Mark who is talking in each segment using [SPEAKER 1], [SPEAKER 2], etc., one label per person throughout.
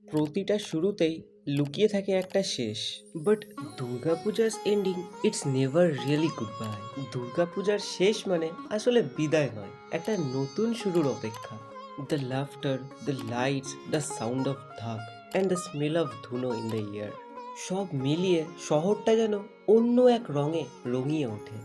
[SPEAKER 1] প্রতিটা শুরুতেই লুকিয়ে থাকে একটা শেষ, বাট দুর্গাপূজার ending it's never really good bye. দুর্গাপূজার শেষ মানে আসলে বিদায় নয়, একটা নতুন শুরুর অপেক্ষা। The laughter, the lights, the sound of ঢাক অ্যান্ড দ্য স্মেল অফ ধুনো ইন দ্য ইয়ার, সব মিলিয়ে শহরটা যেন অন্য এক রঙে রঙিয়ে ওঠে।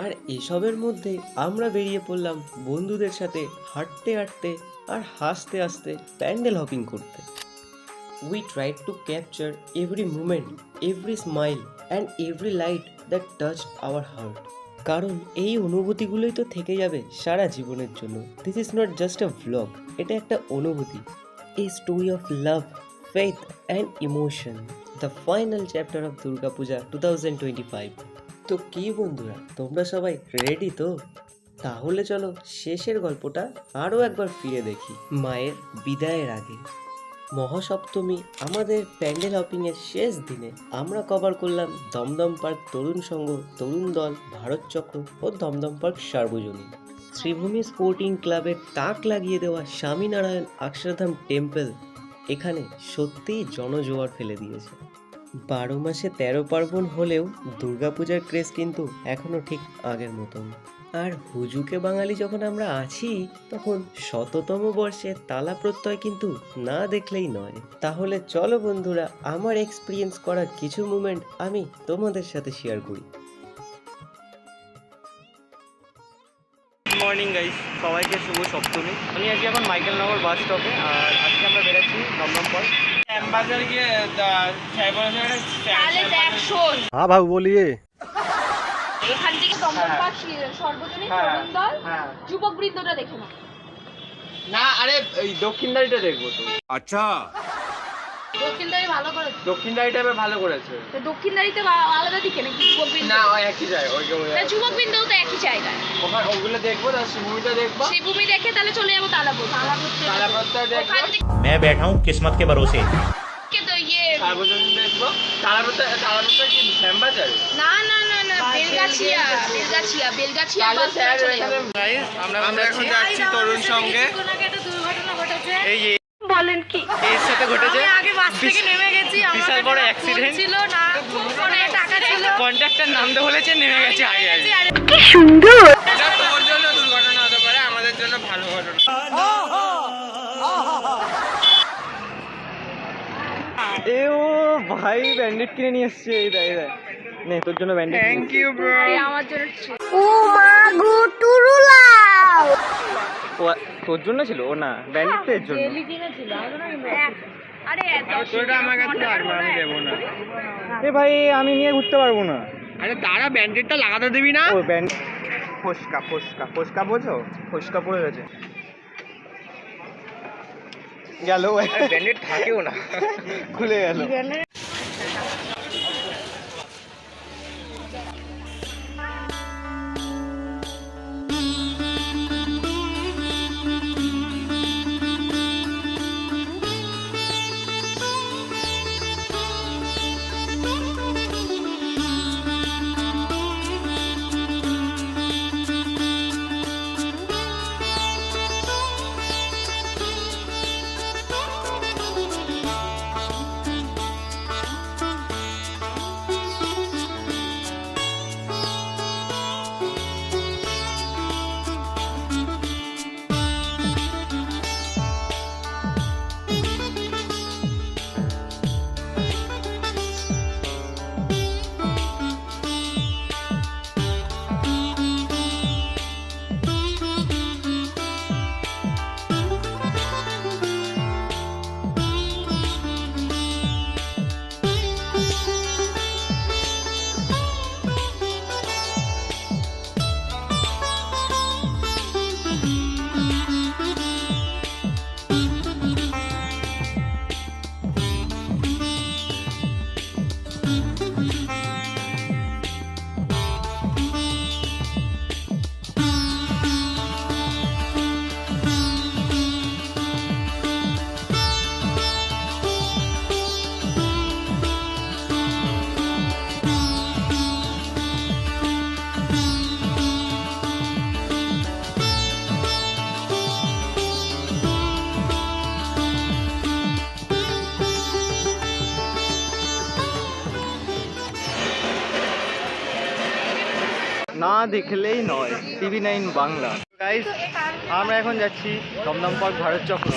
[SPEAKER 1] আর এসবের মধ্যে আমরা বেরিয়ে পড়লাম বন্ধুদের সাথে হাঁটতে হাঁটতে আর হাসতে হাসতে প্যান্ডেল হপিং করতে। We tried to capture every moment, every smile, and every light that touched our heart. কারণ এই অনুভূতিগুলোই তো থেকে যাবে সারা জীবনের জন্য। This is not just a vlog, এটা একটা অনুভূতি, a story of love, faith and emotion, the final chapter of Durga Puja 2025। তো কি বন্ধুরা, তোমরা সবাই রেডি তো? তাহলে চলো শেষের গল্পটা আরও একবার ফিরে দেখি। মায়ের বিদায়ের আগে মহাসপ্তমী আমাদের প্যান্ডেল হপিংয়ের শেষ দিনে আমরা কভার করলাম দমদম পার্ক তরুণ সংঘ, তরুণ দল, ভারত চক্র ও দমদম পার্ক সার্বজনীন। শ্রীভূমি স্পোর্টিং ক্লাবের তাক লাগিয়ে দেওয়া স্বামীনারায়ণ অক্ষরধাম টেম্পল এখানে সত্যিই জনজোয়ার ফেলে দিয়েছে। 12 মাসে 13 পার্বণ হলেও দুর্গাপূজার ক্রেজ কিন্তু এখনও ঠিক আগের মতন। আর হুজুকে বাঙালি যখন আমরা আছি, তখন শততম বর্ষে তালা প্রত্যয় কিন্তু না দেখলেই নয়। তাহলে চলো বন্ধুরা, আমার এক্সপিরিয়েন্স করা কিছু মুমেন্ট আমি তোমাদের সাথে শেয়ার করি।
[SPEAKER 2] মর্নিং গাইস, সবাইকে শুভ সপ্তমী। আমি আজকে এখন মাইকেলনগর বাস স্টপে, আর আজকে আমরা বেরোচ্ছি দমদম পার্ক। শ্যামবাজার গিয়ে
[SPEAKER 3] हाँ भाऊ बोलिए।
[SPEAKER 4] এখান থেকে দমদম পার্ক সর্বজনীন তরুণ দল যুবক বৃন্দটা দেখে নাও।
[SPEAKER 2] না, আরে ওই দক্ষিণদারিটা দেখবো তো।
[SPEAKER 3] अच्छा
[SPEAKER 4] দক্ষিণদারি ভালো করেছে।
[SPEAKER 2] দক্ষিণদারিটা এবার ভালো করেছে।
[SPEAKER 4] তো দক্ষিণদারিতে আলাদা দিকে নাকি যুবক বৃন্দ?
[SPEAKER 2] না, ওই একই জায়গায়, ওই
[SPEAKER 4] না, যুবক বৃন্দও তো একই জায়গায়।
[SPEAKER 2] ওখানে ওগুলো দেখবো, তার শ্রীভূমিটা দেখবো।
[SPEAKER 4] শ্রীভূমি দেখে তাহলে চলে যাবো তালাপুর।
[SPEAKER 2] তালাপত্তর দেখবো।
[SPEAKER 4] ওখান থেকে
[SPEAKER 5] मैं बैठा हूँ किस्मत के भरोसे।
[SPEAKER 4] তো
[SPEAKER 2] সার্বজনীন দেখবো। তালাপত্তর কি শ্যামবাজারে?
[SPEAKER 4] না না না না, বেলগাছিয়া বাস
[SPEAKER 2] স্যার,
[SPEAKER 4] চলে যাবো।
[SPEAKER 2] আমরা এখন যাচ্ছি তরুণ সঙ্গে।
[SPEAKER 4] একটা দুর্ঘটনা ঘটেছে।
[SPEAKER 2] এই
[SPEAKER 4] বলেন কি?
[SPEAKER 2] এর সাথে ঘটেছে
[SPEAKER 4] আমি আগে বাস থেকে নেমে গেছি, আমার
[SPEAKER 2] বিশাল
[SPEAKER 4] কাছে
[SPEAKER 2] বড়
[SPEAKER 4] না
[SPEAKER 2] অ্যাক্সিডেন্ট
[SPEAKER 4] ফোন ছিল না, ফোনে টাকা ছিল।
[SPEAKER 2] কন্ট্রাক্টর নামতে বলেছে, নেমে গেছে আগে আগে।
[SPEAKER 4] কি সুন্দর।
[SPEAKER 2] এটা তোর জন্য দুর্ঘটনা হতে পারে, আমাদের জন্য ভালো ঘটনা। এ ও ভাই ব্যান্ডেড কিনে নিয়ে এসছে, এই দেখ এই দেখ, নে তোর জন্য ব্যান্ডেড। Thank you bro.
[SPEAKER 4] আমার জন্য
[SPEAKER 6] ও মা গো টুরুলাও।
[SPEAKER 2] ও তোর জন্য ছিল? ও না, ব্যান্ডেড তো এর জন্য।
[SPEAKER 4] আরে
[SPEAKER 2] তোরটা আমার কাছে লাগবে, আমি দেবো না। এ ভাই, আমি নিয়ে ঘুরতে পারবো না। আরে তারা ব্যান্ডেডটা লাগাতে দিবি না? ও ব্যান্ড ফসকা ফসকা ফসকা, বোঝো? ফসকা পড়ে গেছে, গেল। ব্যান্ডেড থাকেও না, খুলে গেল। দেখলেই নয়, TV9 বাংলা। গাইস, আমরা এখন যাচ্ছি দমদম পার্ক ভারত চক্র।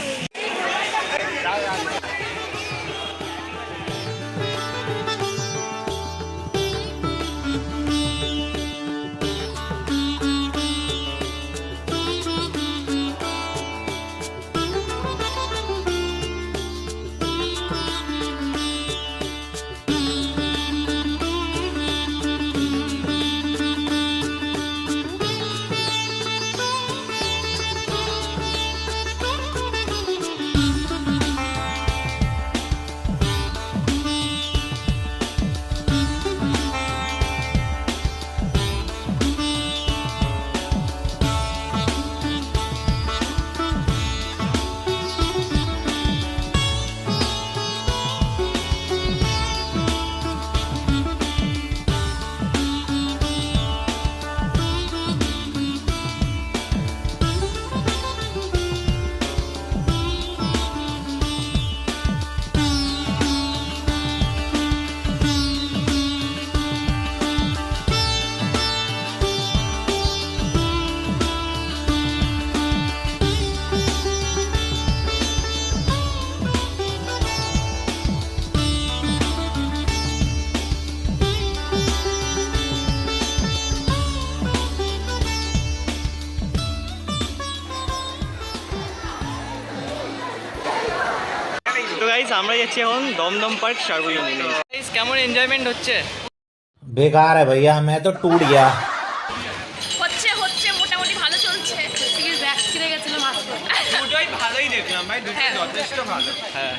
[SPEAKER 2] তো গাইস, আমরা যাচ্ছি এখন দমদম পার্ক সার্বজনীন। গাইস, কেমন এনজয়মেন্ট হচ্ছে?
[SPEAKER 7] बेकार है भैया, मैं तो टूट गया।
[SPEAKER 4] হচ্ছে হচ্ছে মোটামুটি ভালো চলছে। প্লিজ ব্যাগ ছিঁড়ে গেছিল মাত্র।
[SPEAKER 2] দুটোই ভালোই দেখলাম ভাই, দুটোই যথেষ্ট ভালো। হ্যাঁ।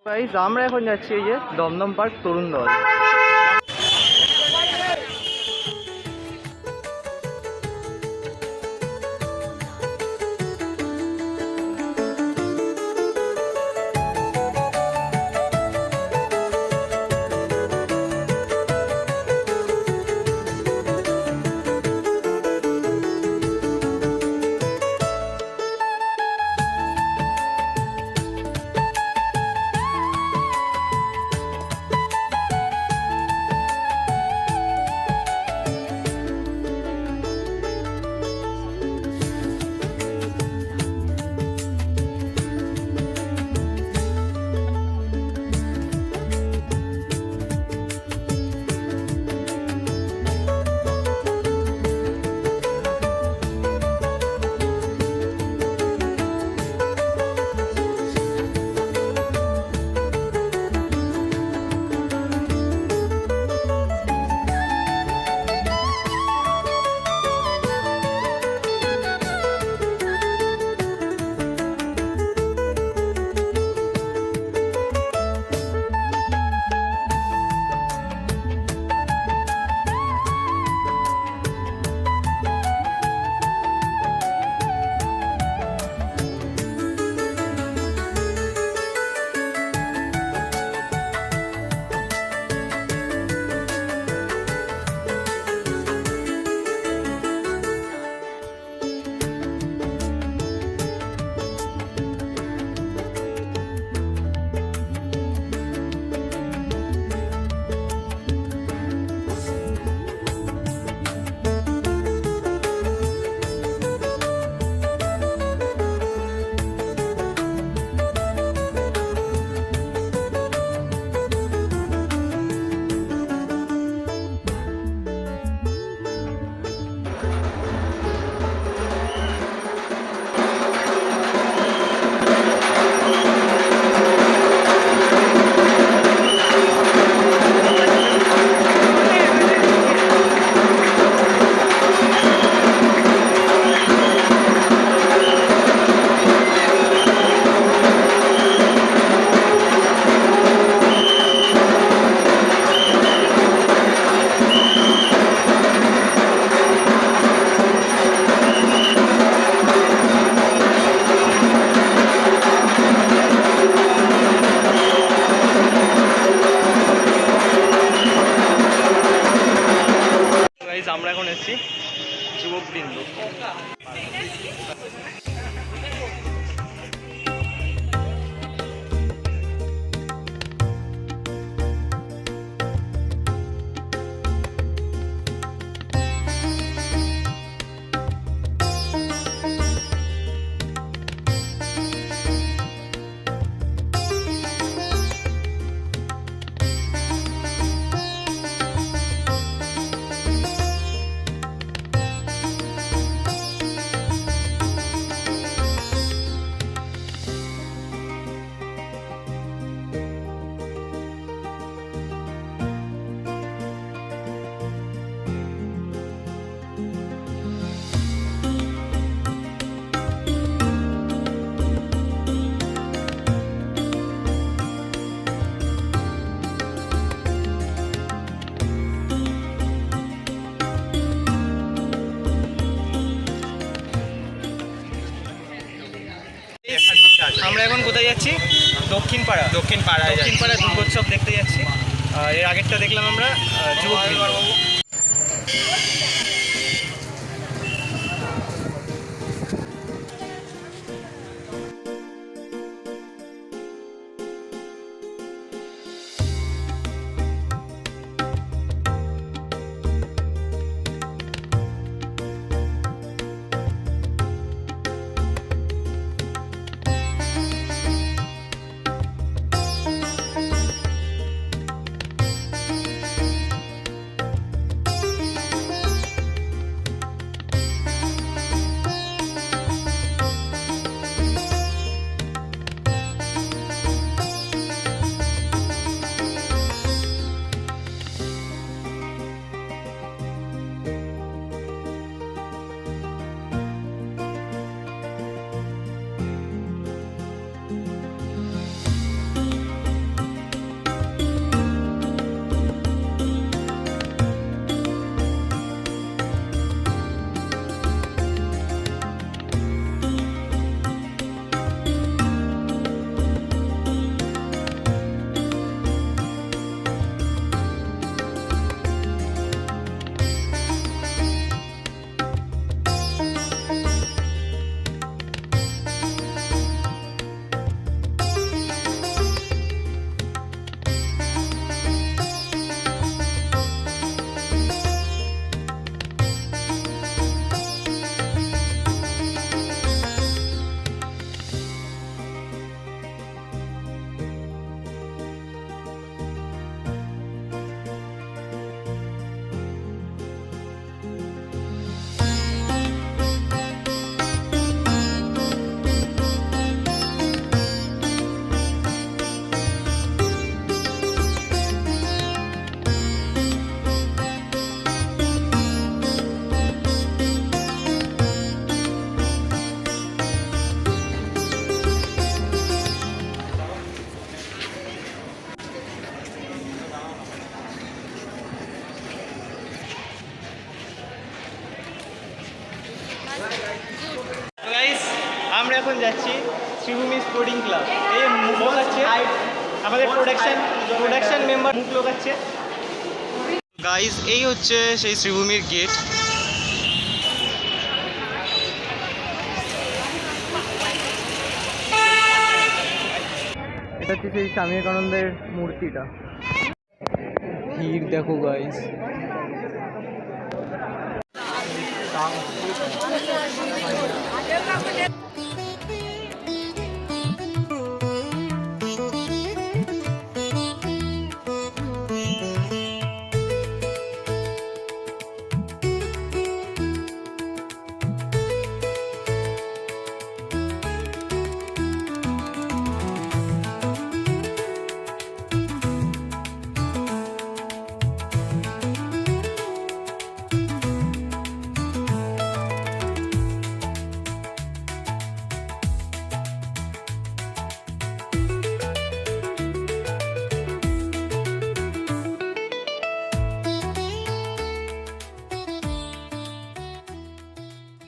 [SPEAKER 2] গাইস, আমরা এখন যাচ্ছি এই যে দমদম পার্ক তরুণ দল। আমরা এখন কোথায় যাচ্ছি? দক্ষিণ পাড়া দুর্গোৎসব দেখতে যাচ্ছি। আর এর আগেরটা দেখলাম আমরা যুবক। আমরা এখন যাচ্ছি শ্রীভূমি স্পোর্টিং ক্লাব। এই মুখ লোকাচ্ছে আমাদের প্রোডাকশন মেম্বার মুখ লোকাচ্ছে। গাইস এই হচ্ছে সেই শ্রীভূমির গেট। এটা হচ্ছে সেই স্বামী বিবেকানন্দের মূর্তিটা। ভিড় দেখো গাইস।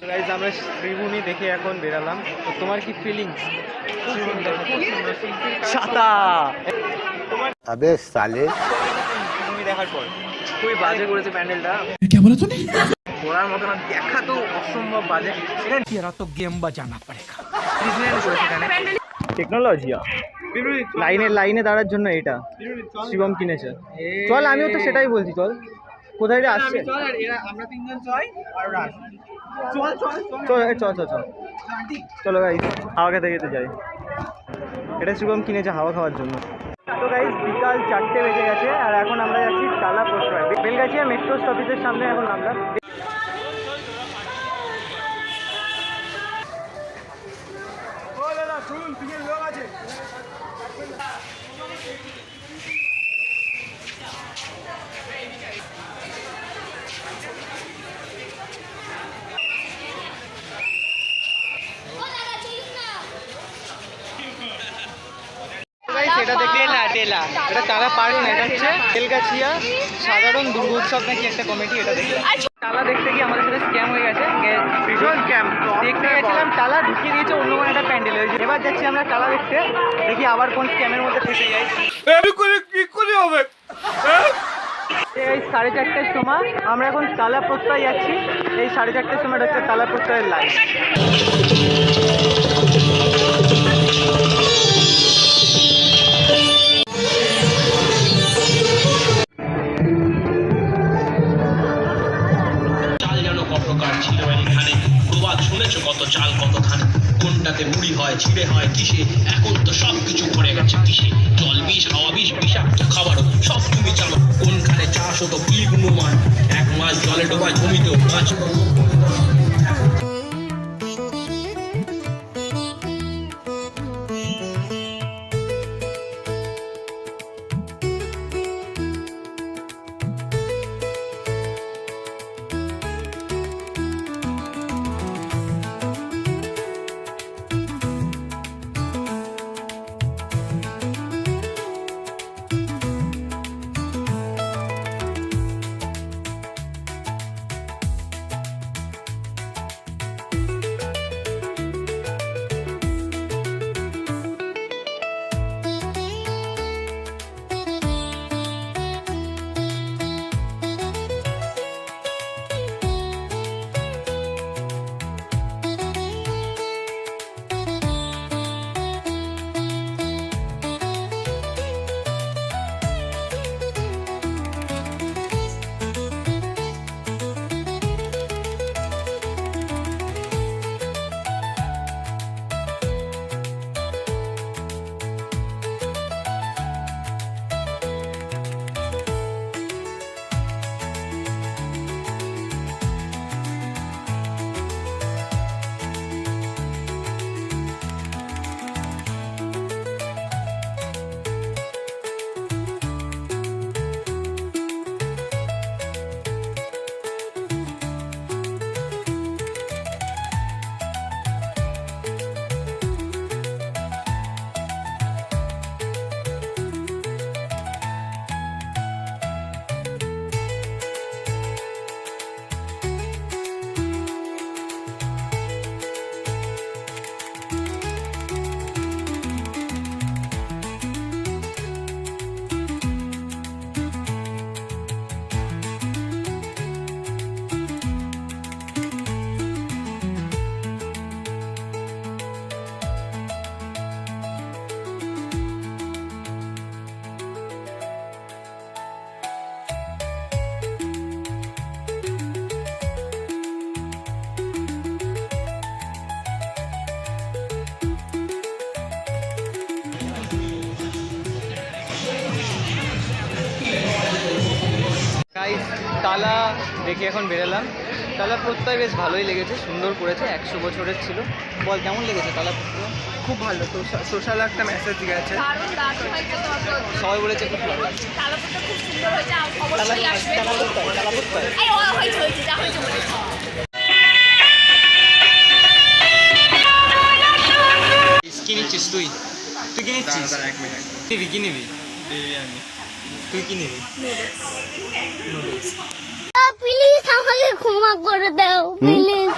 [SPEAKER 2] গাইজ আমরা শ্রীভূমি দেখে এখন বেরালাম। তো তোমার কি ফিলিংস ছাতা
[SPEAKER 3] अबे साले
[SPEAKER 2] শ্রীভূমি দেখার পর? খুবই বাজে করেছে প্যান্ডেলটা। ঘোরার মতো না, দেখা তো অসম্ভব বাজে। এরা তো গেম বাজানা পড়েগা। ডিজনিল্যান্ড করেছে এখানে টেকনোলজি। লাইনে দাঁড়ার জন্য এটা শিবম কিনেছে। চল আমিও তো সেটাই বলছি, চল কোথায় রে আসছে। আমরা তিনজন যাই আর চলো গাইস হাওয়া খেতে খেতে যাই। এটা শুভম কিনেছে হাওয়া খাওয়ার জন্য। তো গাইস বিকাল 4টে বেজে গেছে আর এখন আমরা যাচ্ছি টালা পোস্ট বেলগাছিয়া মেট্রো স্টপেজের সামনে এখন নামলাম। এটা দেখে এটা তারা পারে না, এটা হচ্ছে বেলগাছিয়া সাধারণ দুর্গোৎসব নাকি একটা কমিটি, এটা দেখলাম। তালা দেখতে গিয়ে আমাদের সাথে স্ক্যাম হয়ে গেছে, ভীষণ স্ক্যাম। দেখতে গেছিলাম তালা, ঢুকিয়ে দিয়েছে অন্য কোনো একটা প্যান্ডেল হয়েছে। এবার যাচ্ছি আমরা তালা দেখতে, দেখি আবার কোন স্ক্যামের মধ্যে ফেসে যাই। এই 4:30টার সময় আমরা এখন তালা প্রত্যয় যাচ্ছি। এই 4:30টার সময় হচ্ছে তালা প্রত্যয়ের লাইন।
[SPEAKER 8] চাল যেন কতকার ছিল এখানে, প্রবাদ শুনেছো কত চাল কত ধানে, কোনটাতে মুড়ি হয় ছিঁড়ে হয় কিসে, এখন তো সব কিছু পড়ে গেছে কিসে, জল বিষ হাওয়া বিষ বিষাক্ত খাবারও সব তুমি চালো, কোনখানে চাষ হতো কি গুণমান, 1 মাস জলে ডোবা জমিতেও মাছ।
[SPEAKER 2] গাইস, তালা দেখে এখন বেরোলাম। তালা প্রত্যয় বেশ ভালোই লেগেছে, সুন্দর করেছে, 100 বছরের ছিল। বল কেমন লেগেছে তালা প্রত্যয়? খুব ভালো, সোশ্যাল একটা মেসেজ গেছে।
[SPEAKER 4] দারুণ দারুণ হয়েছে তোমার।
[SPEAKER 2] সবাই বলেছে খুব ভালো।
[SPEAKER 4] তালাপত্র খুব সুন্দর হয়েছে, অবশ্যই আসবে।
[SPEAKER 2] তালা প্রত্যয়
[SPEAKER 4] এই হয়েছে হয়েছে যা হয়েছে বলেছে।
[SPEAKER 2] কি নিচ্ছিস তুই? তুই কি নিচ্ছিস? নিবি কি নিবি? তুই কি নিবি?
[SPEAKER 6] প্লিজ আমাকে ক্ষমা করে দাও প্লিজ।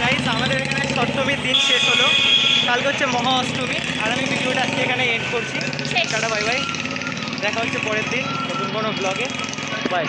[SPEAKER 2] গাইস, আমাদের এখানে সপ্তমীর দিন শেষ হলো, কালকে হচ্ছে মহা অষ্টমী। আর আমি ভিডিওটা আজকে এখানে এন্ড করছি। টাটা বাই বাই, দেখা হচ্ছে পরের দিন নতুন কোনো ব্লগে। বাই।